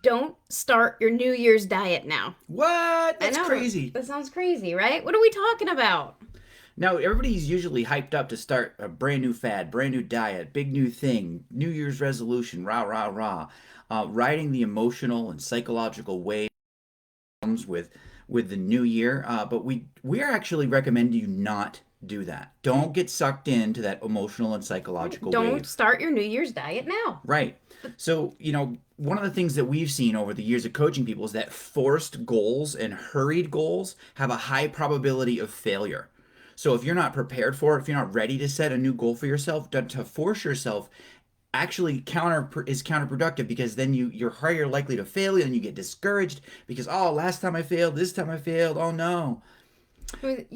Don't start your New Year's diet now. What? I That's know. crazy. That sounds crazy, right? What are we talking about? Now, everybody's usually hyped up to start a brand new fad, brand new diet, big new thing, New Year's resolution, rah, rah, rah. Riding the emotional and psychological waves comes with the new year. But we are actually recommending you not do that. Don't get sucked into that emotional and Right. psychological Don't wave. start your New Year's diet now. Right. So, one of the things that we've seen over the years of coaching people is that forced goals and hurried goals have a high probability of failure. So, if you're not prepared for it, if you're not ready to set a new goal for yourself, to force yourself actually is counterproductive because then you're higher likely to fail and you get discouraged because oh last time I failed, this time I failed, oh no.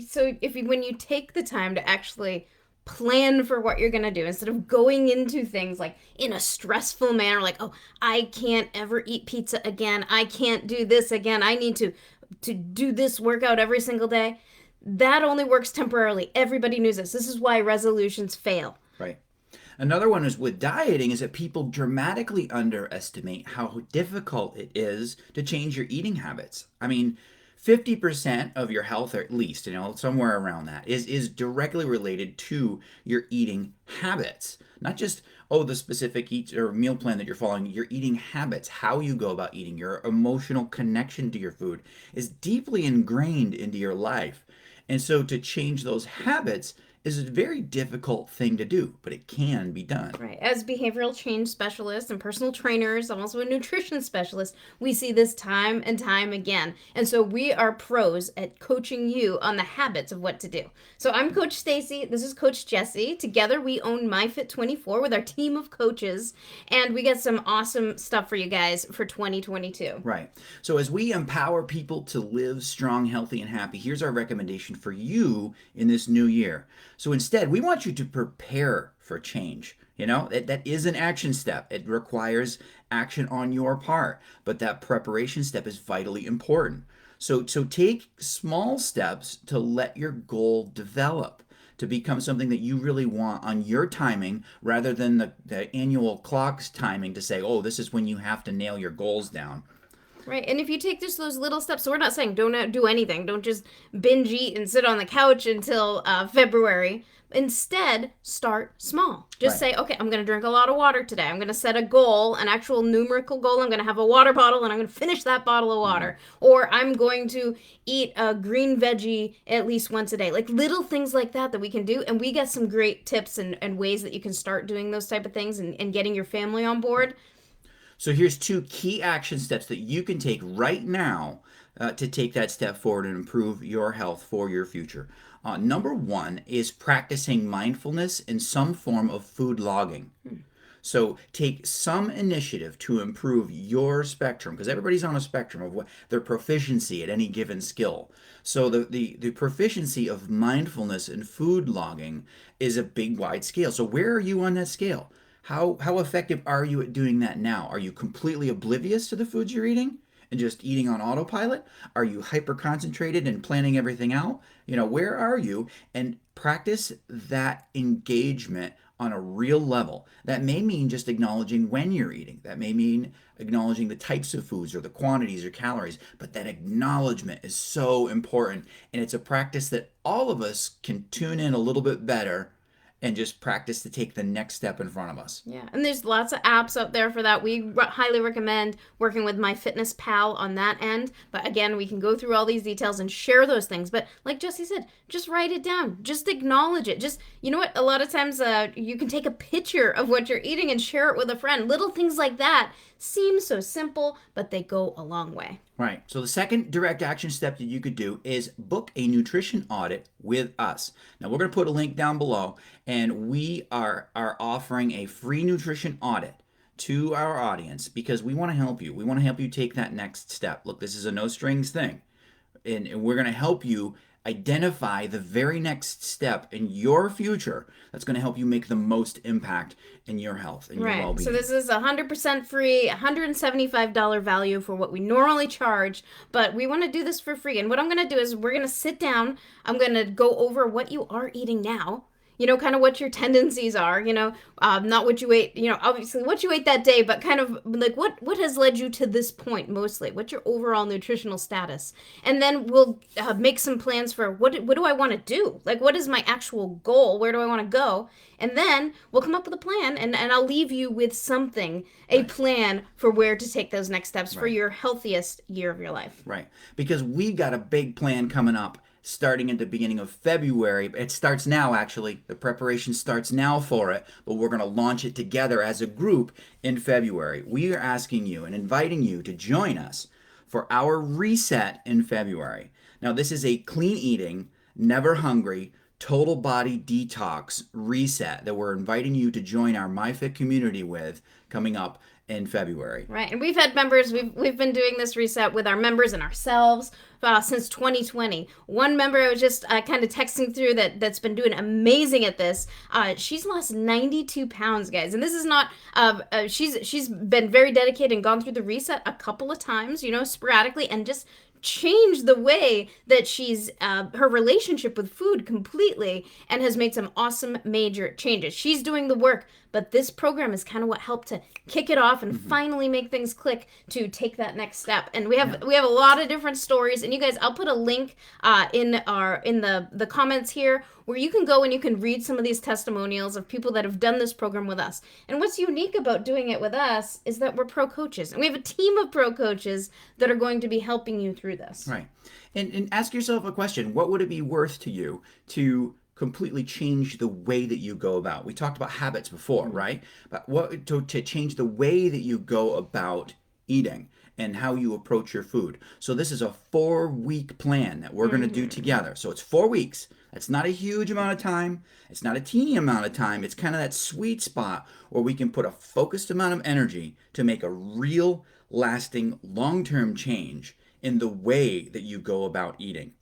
So when you take the time to actually plan for what you're going to do instead of going into things like in a stressful manner, like, oh, I can't ever eat pizza again, I can't do this again, I need to do this workout every single day. That only works temporarily. Everybody knows this is why resolutions fail. Right. Another one is with dieting is that people dramatically underestimate how difficult it is to change your eating habits. I mean, 50% of your health, or at least, somewhere around that, is directly related to your eating habits. Not just, oh, the specific eat or meal plan that you're following, your eating habits, how you go about eating, your emotional connection to your food is deeply ingrained into your life. And so to change those habits is a very difficult thing to do, but it can be done. Right. As behavioral change specialists and personal trainers, I'm also a nutrition specialist, we see this time and time again. And so we are pros at coaching you on the habits of what to do. So I'm Coach Stacy. This is Coach Jesse. Together we own MyFit24 with our team of coaches. And we got some awesome stuff for you guys for 2022. Right. So as we empower people to live strong, healthy, and happy, here's our recommendation for you in this new year. So instead, we want you to prepare for change. That is an action step. It requires action on your part, but that preparation step is vitally important. So take small steps to let your goal develop to become something that you really want on your timing rather than the annual clock's timing to say, oh, this is when you have to nail your goals down. Right. And if you take just those little steps, so we're not saying don't do anything. Don't just binge eat and sit on the couch until February. Instead, start small. Just Right. say, okay, I'm going to drink a lot of water today. I'm going to set a goal, an actual numerical goal. I'm going to have a water bottle and I'm going to finish that bottle of Mm-hmm. water. Or I'm going to eat a green veggie at least once a day. Like little things like that we can do. And we got some great tips and ways that you can start doing those type of things and getting your family on Right. board. So here's two key action steps that you can take right now to take that step forward and improve your health for your future. Number one is practicing mindfulness in some form of food logging. So take some initiative to improve your spectrum because everybody's on a spectrum of what their proficiency at any given skill. So the proficiency of mindfulness and food logging is a big wide scale. So where are you on that scale? How effective are you at doing that now? Are you completely oblivious to the foods you're eating and just eating on autopilot? Are you hyper concentrated and planning everything out? Where are you? And practice that engagement on a real level. That may mean just acknowledging when you're eating. That may mean acknowledging the types of foods or the quantities or calories. But that acknowledgement is so important. And it's a practice that all of us can tune in a little bit better and just practice to take the next step in front of us. Yeah, and there's lots of apps out there for that. We highly recommend working with MyFitnessPal on that end. But again, we can go through all these details and share those things. But like Jesse said, just write it down. Just acknowledge it. Just, you know what? A lot of times you can take a picture of what you're eating and share it with a friend. Little things like that seem so simple, but they go a long way. Right. So the second direct action step that you could do is book a nutrition audit with us. Now we're going to put a link down below, and we are offering a free nutrition audit to our audience because we want to help you. We want to help you take that next step. Look, this is a no strings thing, and we're going to help you identify the very next step in your future that's going to help you make the most impact in your health and your Right. So well-being. this is 100% free, $175 value for what we normally charge, but we want to do this for free. And what I'm going to do is we're going to sit down, I'm going to go over what you are eating now. kind of what your tendencies are, not what you ate, obviously what you ate that day, but kind of like what has led you to this point mostly. What's your overall nutritional status? And then we'll make some plans for what do I want to do? Like, what is my actual goal? Where do I want to go? And then we'll come up with a plan, and I'll leave you with something, a plan for where to take those next steps for your healthiest year of your life. Right. Because we've got a big plan coming up starting at the beginning of February. It starts now, actually. The preparation starts now for it, but we're going to launch it together as a group in February. We are asking you and inviting you to join us for our reset in February. Now, this is a clean eating, never hungry, total body detox reset that we're inviting you to join our MyFit community with coming up in February. Right, and we've had members. We've been doing this reset with our members and ourselves since 2020. One member I was just kind of texting through that's been doing amazing at this. She's lost 92 pounds, guys, and this is not. She's been very dedicated and gone through the reset a couple of times, sporadically, and just changed the way that she's her relationship with food completely, and has made some awesome major changes. She's doing the work, but this program is kind of what helped to kick it off and finally make things click to take that next step. And we have a lot of different stories, and you guys, I'll put a link in the comments here where you can go and you can read some of these testimonials of people that have done this program with us. And what's unique about doing it with us is that we're pro coaches, and we have a team of pro coaches that are going to be helping you through this. Right. And ask yourself a question. What would it be worth to you to completely change the way that you go about? We talked about habits before, right? But what to change the way that you go about eating and how you approach your food. So this is a 4-week plan that we're going to do together. So it's 4 weeks. That's not a huge amount of time. It's not a teeny amount of time. It's kind of that sweet spot where we can put a focused amount of energy to make a real, lasting, long-term change in the way that you go about eating.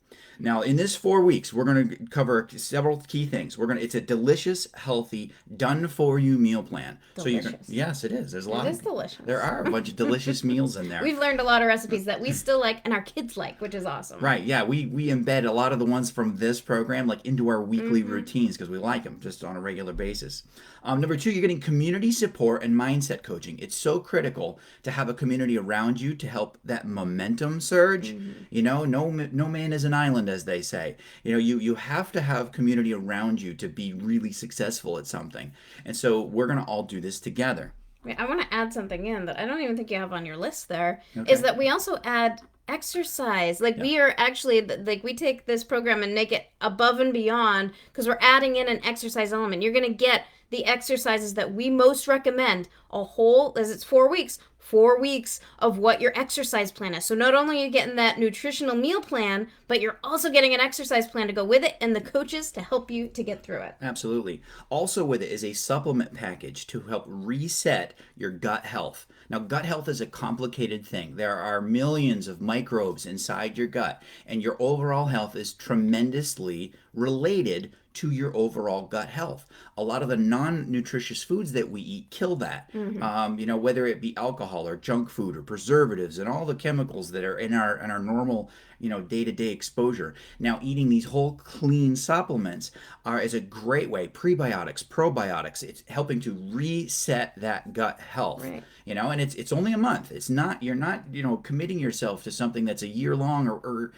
Now, in this 4 weeks, we're going to cover several key things. It's a delicious, healthy, done-for-you meal plan. Delicious. Yes, it is. There's a lot. It is delicious. There are a bunch of delicious meals in there. We've learned a lot of recipes that we still like and our kids like, which is awesome. Right. Yeah. We embed a lot of the ones from this program like into our weekly routines because we like them just on a regular basis. Number 2, you're getting community support and mindset coaching. It's so critical to have a community around you to help that momentum surge. No man is an island, as they say. You have to have community around you to be really successful at something. And so we're going to all do this together. I want to add something in that I don't even think you have on your list there, is that we also add exercise. We are actually, we take this program and make it above and beyond because we're adding in an exercise element. You're going to get the exercises that we most recommend, as it's 4 weeks, 4 weeks of what your exercise plan is. So not only are you getting that nutritional meal plan, but you're also getting an exercise plan to go with it and the coaches to help you to get through it. Absolutely. Also with it is a supplement package to help reset your gut health. Now, gut health is a complicated thing. There are millions of microbes inside your gut, and your overall health is tremendously related to your overall gut health. A lot of the non-nutritious foods that we eat kill that. Whether it be alcohol or junk food or preservatives and all the chemicals that are in our normal day-to-day exposure. Now, eating these whole clean supplements is a great way. Prebiotics, probiotics, it's helping to reset that gut health. Right. And it's only a month. You're not committing yourself to something that's a year long or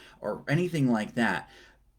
anything like that.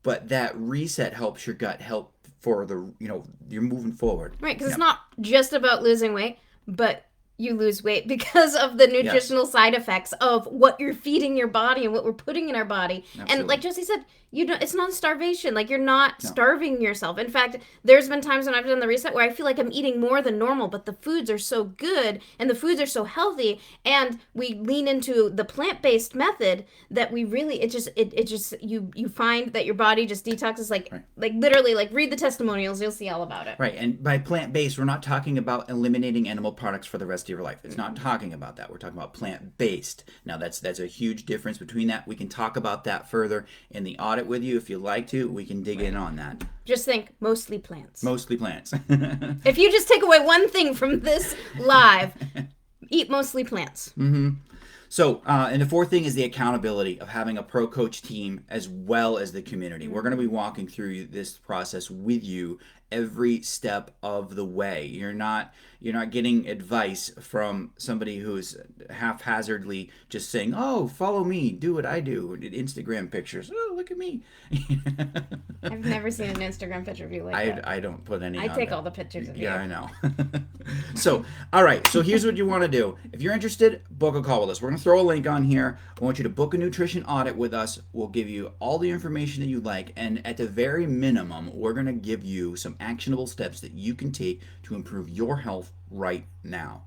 But that reset helps your gut help for you're moving forward. Right, because it's not just about losing weight, but you lose weight because of the nutritional side effects of what you're feeding your body and what we're putting in our body. Absolutely. And like Jesse said, it's not starvation. You're not starving yourself. In fact, there's been times when I've done the reset where I feel like I'm eating more than normal, but the foods are so good and the foods are so healthy, and we lean into the plant-based method that we really you find that your body just detoxes literally read the testimonials, you'll see all about it. Right. And by plant-based, we're not talking about eliminating animal products for the rest of your life. It's not talking about that. We're talking about plant-based. Now that's a huge difference between that. We can talk about that further in the audit with you if you'd like to. We can dig in on that. Just think mostly plants. Mostly plants. If you just take away one thing from this live, eat mostly plants. Mm-hmm. So, and the fourth thing is the accountability of having a pro coach team as well as the community. We're going to be walking through this process with you every step of the way. You're not getting advice from somebody who's haphazardly just saying, "Oh, follow me, do what I do." Instagram pictures. Oh, look at me. I've never seen an Instagram picture of you like I, that. I don't put any I on take there. all the pictures of you. Yeah, I know. So, all right. So here's what you want to do. If you're interested, book a call with us. We're going to throw a link on here. I want you to book a nutrition audit with us. We'll give you all the information that you'd like. And at the very minimum, we're going to give you some actionable steps that you can take to improve your health right now.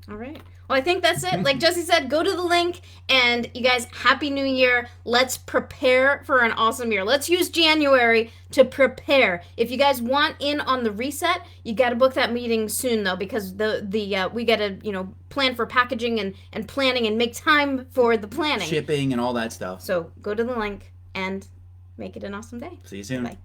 All right. Well, I think that's it. Like Jesse said, go to the link, and you guys, Happy New Year. Let's prepare for an awesome year. Let's use January to prepare. If you guys want in on the reset, you got to book that meeting soon, though, because we got to plan for packaging and planning and make time for the planning, Shipping and all that stuff. So go to the link and make it an awesome day. See you soon. Bye.